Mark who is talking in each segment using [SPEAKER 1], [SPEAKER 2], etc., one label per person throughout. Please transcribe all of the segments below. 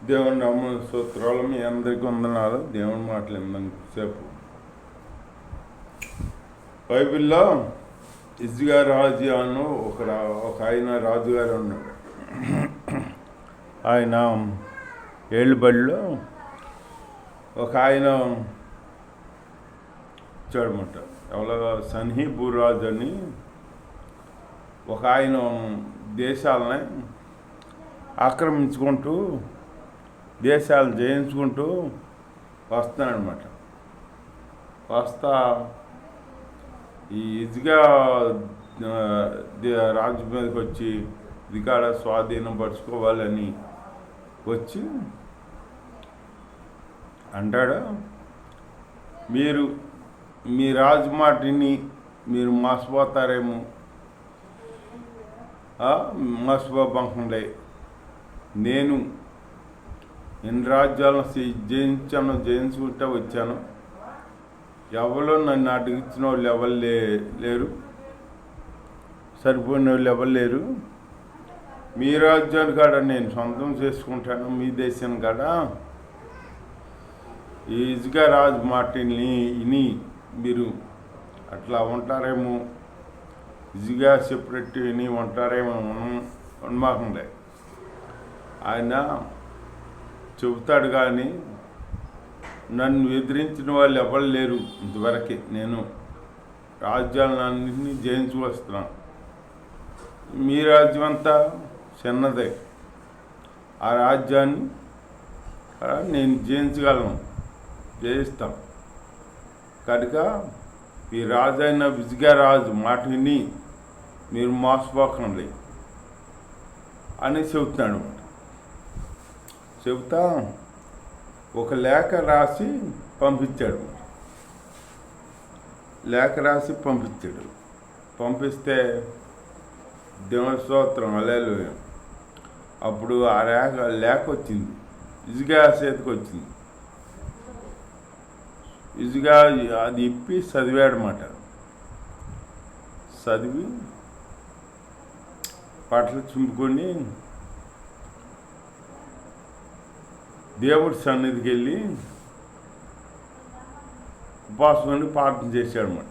[SPEAKER 1] దేవుని నామ స్తోత్రాలు. మీ అందరికీ వందనాలు. దేవుని మాటలు ఎంతసేపు బైబిల్లో ఇజ్గా రాజు అను ఒక ఆయన రాజుగారు ఉన్నాడు. ఆయన ఏళ్ళబడిలో ఒక ఆయన వచ్చాడనమాట. ఎవరో సన్హీబురాజు అని ఒక ఆయన దేశాలని ఆక్రమించుకుంటూ దేశాలు జయించుకుంటూ వస్తున్నాడనమాట. వస్తా ఈ ఇదిగా రాజు మీదకి వచ్చి ఇదికాడ స్వాధీనం పరుచుకోవాలని వచ్చి అంటాడు, మీరు మీ రాజు మాటిని మీరు మోసపోతారేమో, మోసపోబంకంలే. నేను ఎన్ని రాజ్యాలను జయించుకుంటూ వచ్చాను. ఎవరో నన్ను అడిగించిన వాళ్ళు ఎవరు లేరు, సరిపోయిన వాళ్ళు ఎవరు లేరు. మీ రాజ్యాన్ని కాడ నేను సొంతం చేసుకుంటాను, మీ దేశం కాడ. ఈ ఇజ్గా రాజు మాటని విని మీరు అట్లా ఉంటారేమో, ఇజ్గా సెపరేట్ విని ఉంటారేమో ఉన్మాకంలే. ఆయన చెబుతాడు కానీ నన్ను ఎదిరించిన వాళ్ళు ఎవరు లేరు ఇంతవరకే. నేను రాజ్యాలన్నింటినీ జయించి వస్తున్నాను. మీ రాజ్యం అంతా చిన్నదే. ఆ రాజ్యాన్ని నేను జయించగలను, జయిస్తాం. కనుక ఈ రాజు అయిన ఇజ్గా రాజు మాట విని మీరు మోసపోకండి అని చెబుతున్నాడు అనమాట. చెబుతా ఒక లేఖ రాసి పంపించాడు. పంపిస్తే దేవుని స్తోత్రం, హల్లెలూయా. అప్పుడు ఆ లేఖ వచ్చింది, ఇజ్గా చేతికి వచ్చింది. ఇజ్గా అది ఇప్పి చదివాడనమాట. చదివి బట్టలు చింపుకొని దేవుడి సన్నిధికి వెళ్ళి ఉపవాసం ఉండి ప్రార్థన చేశాడనమాట.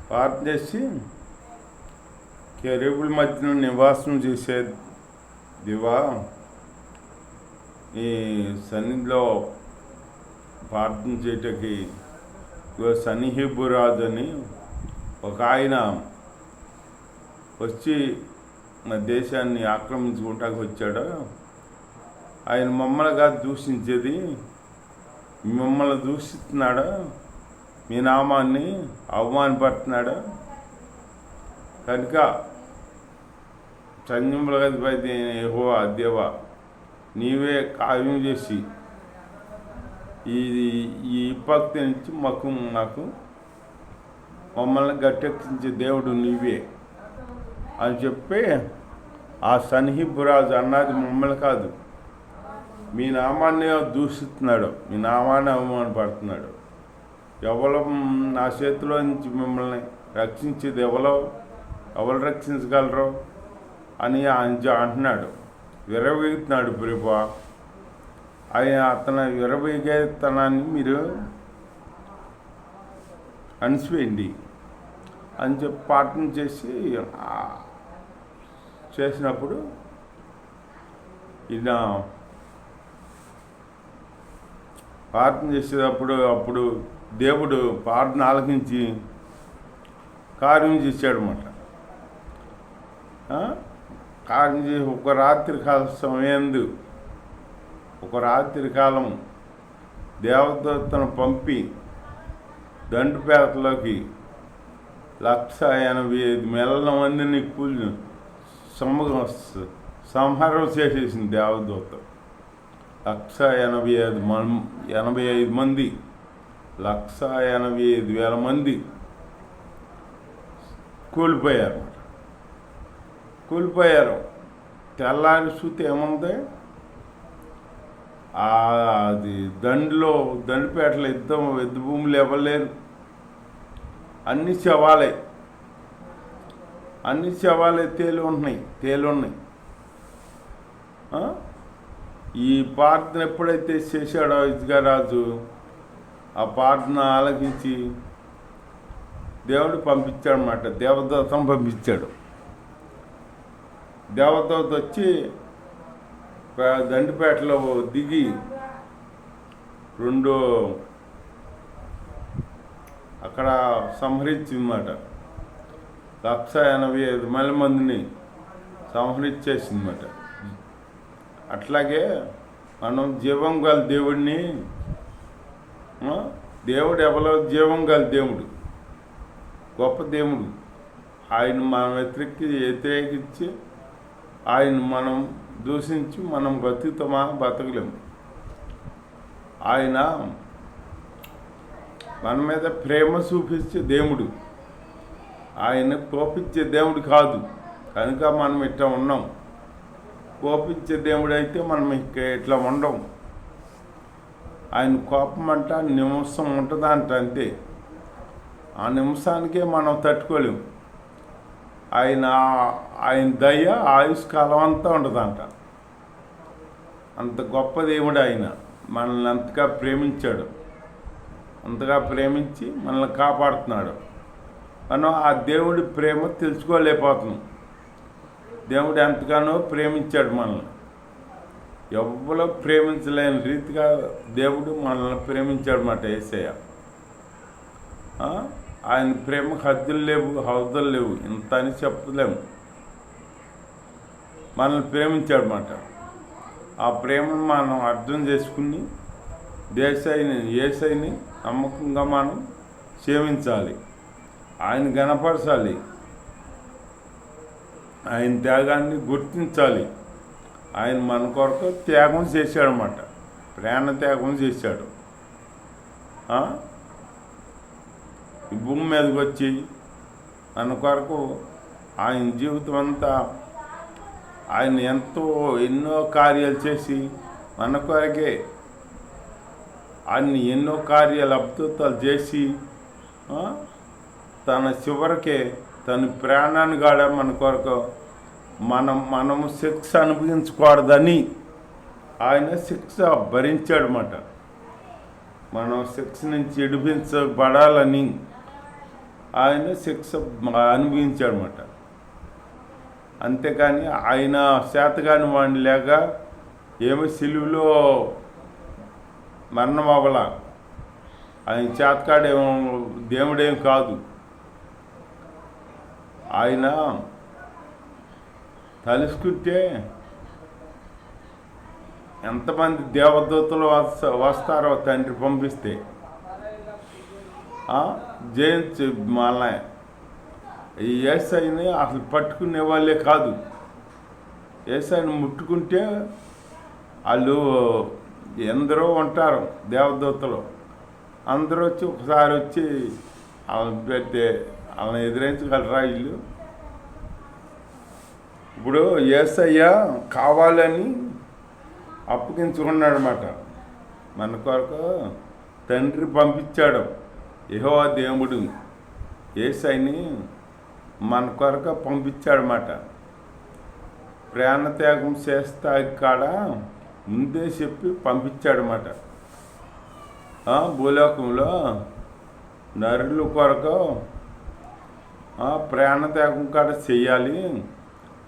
[SPEAKER 1] ప్రార్థన చేసి కెరూబుల మధ్యన నివాసం చేసే దివా, ఈ సన్నిధిలో ప్రార్థన చేయటానికి సన్హీబురాజు అని ఒక ఆయన వచ్చి మన దేశాన్ని ఆక్రమించుకుంటానికి వచ్చాడు. ఆయన మమ్మల్ని కాదు దూషించేది, మిమ్మల్ని దూషిస్తున్నాడా, మీ నామాన్ని అవమానపడుతున్నాడా. కనుక సైన్యముల అధిపతి యెహోవా దేవా, నీవే కార్యం చేసి ఈ విపత్తి నుంచి నాకు మమ్మల్ని గట్టెక్కించే దేవుడు నీవే అని చెప్పి ఆ సన్హీబురాజు అన్నది మమ్మల్ని కాదు, మీ నామాన్ని దూషిస్తున్నాడు, మీ నామాన్ని అవమానపడుతున్నాడు. ఎవరు నా చేతిలో నుంచి మిమ్మల్ని రక్షించేది ఎవరు రక్షించగలరు అని అంటున్నాడు. విరవీగుతున్నాడు ప్రభా. అతను విరవీగేతనాన్ని మీరు అణిసివేయండి అని చెప్పి ప్రార్థన చేసినప్పుడు ఈయన ప్రార్థన చేసేటప్పుడు దేవుడు ప్రార్థన ఆలకించి కార్యం చేశాడనమాట. కార్యం చేసి ఒక రాత్రి కాలం దేవదూతను పంపి దండుపేటలోకి 185,000 మందిని సంహారం చేసేసింది దేవదూత. 185 మంది, 185,000 మంది కూలిపోయారు. తెల్లారి చూస్తే ఏముంది, అది దండుపేటలో ఎద్దు భూములు ఇవ్వలేరు, అన్ని శవాలే తేలి ఉన్నాయి. ఈ ప్రార్థన ఎప్పుడైతే చేశాడో హిజ్కియారాజు, ఆ ప్రార్థన ఆలకించి దేవుడు పంపించాడు అన్నమాట. దేవదూతను పంపించాడు. దేవదూత వచ్చి దండిపేటలో దిగి అక్కడ సంహరించిందన్నమాట. 185,000 మందిని సంహరించేసిందన్నమాట. అట్లాగే మనం జీవం గల దేవుడిని, దేవుడు ఎవరో జీవం గల దేవుడు, గొప్ప దేవుడు. ఆయన మనం వ్యతిరేకించి ఆయన మనం దూషించి మనం బతకలేము. ఆయన మన మీద ప్రేమ చూపించే దేవుడు, ఆయన కోపించే దేవుడు కాదు. కనుక మనం ఇట్లా ఉన్నాం. కోపించే దేవుడు అయితే మనం ఇట్లా ఉండం. ఆయన కోపం అంట నిమిషం ఉంటుందంట, అంతే. ఆ నిమిషానికే మనం తట్టుకోలేము. ఆయన దయ ఆయుష్కాలం అంతా ఉండదంట. అంత గొప్ప దేవుడు ఆయన. మనల్ని అంతగా ప్రేమించాడు. అంతగా ప్రేమించి మనల్ని కాపాడుతున్నాడు. మనం ఆ దేవుడి ప్రేమ తెలుసుకోలేకపోతున్నాం. దేవుడు ఎంతగానో ప్రేమించాడు మనల్ని. ఎవ్వరూ ప్రేమించలేని రీతిగా దేవుడు మనల్ని ప్రేమించాడు అన్నమాట. యేసయ్య ఆయన ప్రేమకు హద్దులు లేవు, హద్దులు లేవు, ఇంత అని చెప్పలేము. మనల్ని ప్రేమించాడు అన్నమాట. ఆ ప్రేమను మనం అర్థం చేసుకుని యేసయ్యని నమ్మకంగా మనం సేవించాలి. ఆయన గణపరచాలి. ఆయన త్యాగాన్ని గుర్తించాలి. ఆయన మన కొరకు త్యాగం చేశాడు అన్నమాట. ప్రాణ త్యాగం చేశాడు. ఈ భూమి మీదకి వచ్చి మన కొరకు ఆయన జీవితం అంతా ఆయన ఎన్నో కార్యాలు చేసి మన కొరకే ఆయన ఎన్నో కార్యాలు అద్భుతాలు చేసి తన చివరికే తన ప్రాణాన్ని కాడ మన కొరకు మనము శిక్ష అనుభవించకూడదని ఆయన శిక్ష భరించాడు అన్నమాట. మనం శిక్ష నుంచి విడిపించబడాలని ఆయన శిక్ష అనుభవించాడు అన్నమాట. అంతేకాని ఆయన శాతగాని వాడిని లేక ఏమో సిలువలో మరణం అవ్వాల. ఆయన చేతకాడేమో దేవుడేం కాదు. ఆయన తలుసుకుంటే ఎంతమంది దేవదూతలు వస్తారో తండ్రి పంపిస్తే జయించి మళ్ళీ ఈ యేసయ్యని అసలు పట్టుకునే వాళ్ళే కాదు. యేసయ్యని ముట్టుకుంటే వాళ్ళు ఎందరో ఉంటారు దేవదూతలు, అందరూ వచ్చి ఒకసారి వచ్చి వాళ్ళని పెడితే వాళ్ళని ఎదిరించగలరా వీళ్ళు? ఇప్పుడు యేసయ్య కావాలని అప్పగించుకున్నాడు అన్నమాట. మన కొరకు తండ్రి పంపించాడు. యెహోవా దేవుడు యేసయ్యని మన కొరకు పంపించాడు అన్నమాట. ప్రాణత్యాగం చేస్తా కాడ ముందే చెప్పి పంపించాడు అన్నమాట. భూలోకంలో నరుల కొరకు ప్రాణత్యాగం కాడ చెయ్యాలి,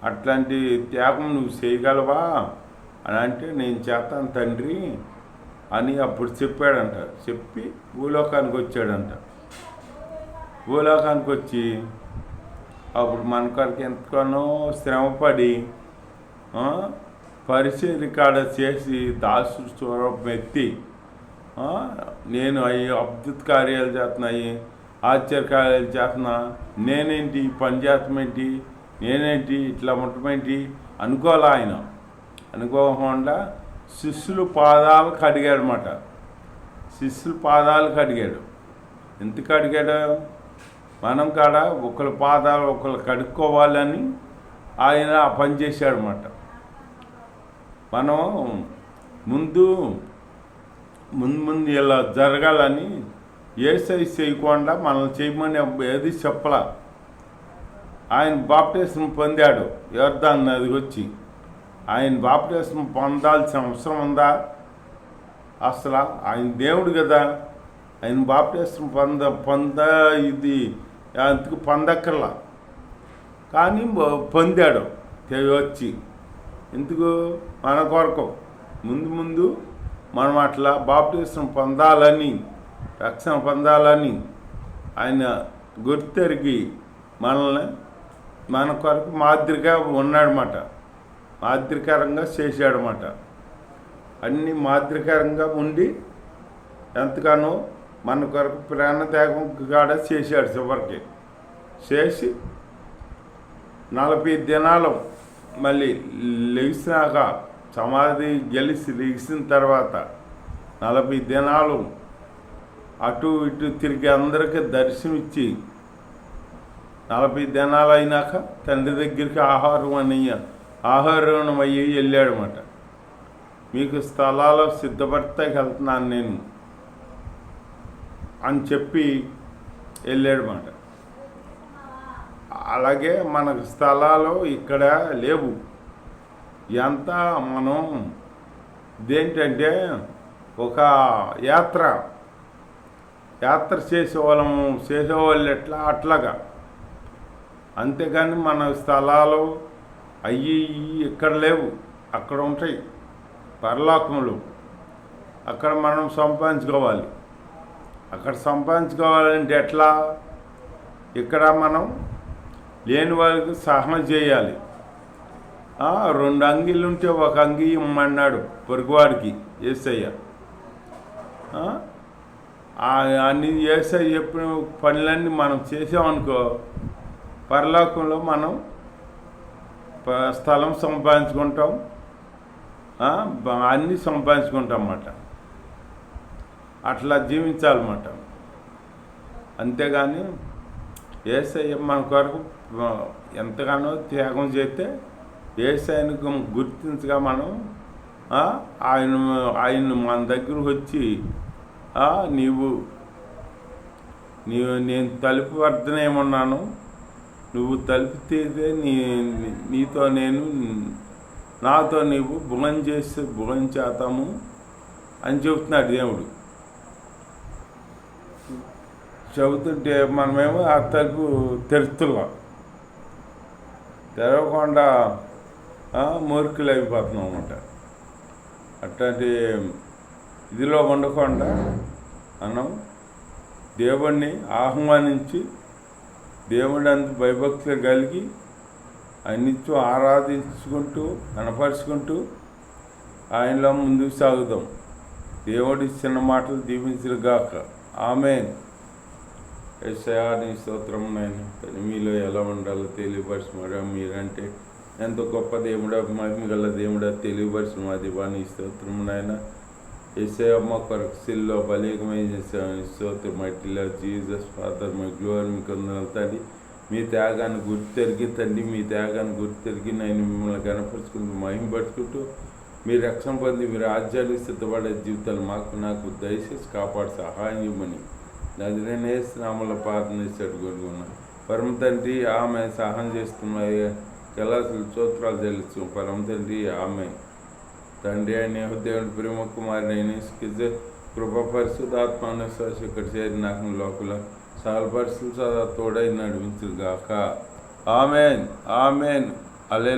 [SPEAKER 1] అట్లాంటి త్యాగం నువ్వు చేయగలవా అని అంటే నేను చేస్తాను తండ్రి అని అప్పుడు చెప్పాడంట. చెప్పి భూలోకానికి వచ్చాడంట. భూలోకానికి వచ్చి అప్పుడు మన కొరకు ఎంతగానో శ్రమపడి పరిచర్య కాడ చేసి దాసు స్వరూపం ఎత్తి నేను అవి అద్భుత కార్యాలు చేస్తున్నాయి, ఆశ్చర్య కార్యాలు చేస్తున్నా, నేనేంటి పని చేస్తామేంటి, నేనేంటి ఇట్లా ఉండటమేంటి అనుకోలే. ఆయన అనుకోకుండా శిష్యులు పాదాలు కడిగాడు అన్నమాట. శిష్యులు పాదాలు కడిగాడు. ఎందుకు అడిగాడు? మనం కాడ ఒకళ్ళ పాదాలు ఒకళ్ళు కడుక్కోవాలని ఆయన ఆ పని చేశాడు అన్నమాట. మనం ముందు ఇలా జరగాలని యేసయ్య చేయకుండా మనల్ని చేయమని ఏది చెప్పలా. ఆయన బాప్టిజం పొందాడు యోర్దాను నదికి వచ్చి. ఆయన బాప్టిజం పొందాల్సిన అవసరం ఉందా? అసలు ఆయన దేవుడు కదా, ఆయన బాప్టిజం ఇది అందుకు పొందక్కర్లా, కానీ పొందాడు వచ్చి. ఎందుకు? మన కొరకు ముందు మనం అట్లా బాప్టిజం పొందాలని, రక్షణ పొందాలని ఆయన గుర్తెరిగి మనల్ని మన కొరకు మాదిరిగా ఉన్నాడనమాట, మాదిరికరంగా చేశాడనమాట. అన్నీ మాదిరికరంగా ఉండి ఎంతగానో మన కొరకు ప్రాణత్యాగం కూడా చేశాడు. చివరికి చేసి 40 దినాలు మళ్ళీ లెగిసినాక, సమాధి లెగిసిన తర్వాత 40 దినాలు అటు ఇటు తిరిగి అందరికీ దర్శనమిచ్చి 40 దినాలు అయినాక తండ్రి దగ్గరికి ఆహారం అయ్యి వెళ్ళాడనమాట. మీకు స్థలాలు సిద్ధపడితే వెళ్తున్నాను నేను అని చెప్పి వెళ్ళాడనమాట. అలాగే మనకు స్థలాలు ఇక్కడ లేవు. ఎంత మనం ఇదేంటంటే ఒక యాత్ర చేసేవాళ్ళు అట్లాగా, అంతేగాని మన స్థలాలు అయ్యి ఇక్కడ లేవు, అక్కడ ఉంటాయి పరలోకంలో. అక్కడ మనం సంపాదించుకోవాలి. అక్కడ సంపాదించుకోవాలంటే ఎట్లా? ఇక్కడ మనం లేని వాళ్ళకి సహాయం చేయాలి. 2 అంగీలు ఉంటే ఒక అంగీ ఇమ్మన్నాడు పొరుగువాడికి యేసయ్య. అన్ని యేసయ్య చెప్పిన పనులన్నీ మనం చేసామనుకో, పరలోకంలో మనం స్థలం సంపాదించుకుంటాం, అన్నీ సంపాదించుకుంటాం అన్నమాట. అట్లా జీవించాలన్నమాట. అంతేగాని యేసయ్య మన కొరకు ఎంతగానో త్యాగం చేస్తే యేసయ్యను గుర్తించగా మనం ఆయన మన దగ్గరకు వచ్చి నేను తలుపు వద్దనేమన్నాను, నువ్వు తలుపు తీస్తే నాతో నీవు భుగం చేతాము అని చెబుతున్నాడు దేవుడు. చెబుతుంటే మనమేమో ఆ తలుపు తెరుస్తున్నాం, తెరవకుండా మూర్ఖులు అయిపోతున్నాం అన్నమాట. అట్లాంటి ఇదిలో ఉండకుండా మనం దేవుణ్ణి ఆహ్వానించి దేవుడి అంత భయభక్తులు కలిగి నిత్యం ఆరాధించుకుంటూ కనపరుచుకుంటూ ఆయనలో ముందుకు సాగుదాం. దేవుడి చిన్న మాటలు దీవించుగాక. ఆమేన్. యేసయ్యా నీ స్తోత్రం నాయన. మీలో ఎలా ఉండాలో తెలియపరచమరా. మీరంటే ఎంతో గొప్ప దేవుడా, మహిమ గల దేవుడా తెలియపరచు మా దివా. నీ స్తోత్రం నాయన. యేసయ్యా మా కొరకు సిల్లో బలీకమైన స్తోత్రం. మైటిలో జీసస్ ఫాదర్ మై గ్లోరీ మీకు వందనాలు తండ్రి. మీ త్యాగాన్ని గుర్తెరిగి తండ్రి, మీ త్యాగాన్ని గుర్తెరిగి నేను మిమ్మల్ని కనపరుచుకుంటూ మహిమపరుచుకుంటూ మీ రక్షణ పొంది మీ రాజ్యానికి సిద్ధపడే జీవితాలు నాకు దయచేసి కాపాడు సహాయం ఇవ్వమని నజరేయుని యేసు నామములో ప్రార్థన చేసి కోరుకున్నాను. పరమ తండ్రి ఆమె సహాయం చేస్తున్నాయి కళాసులు స్తోత్రాలు చెల్లిస్తూ పరమ తండ్రి ఆమె. తండ్రి అయిన దేవుని ప్రేమ కుమారుడైన కృప పరిశుద్ధాత్మ ఇక్కడ చేరి నాకు లోపల చాలా పరిస్థితులు తోడై నడిపించుగాక. ఆమెన్. ఆమెన్. హల్లెలూయా.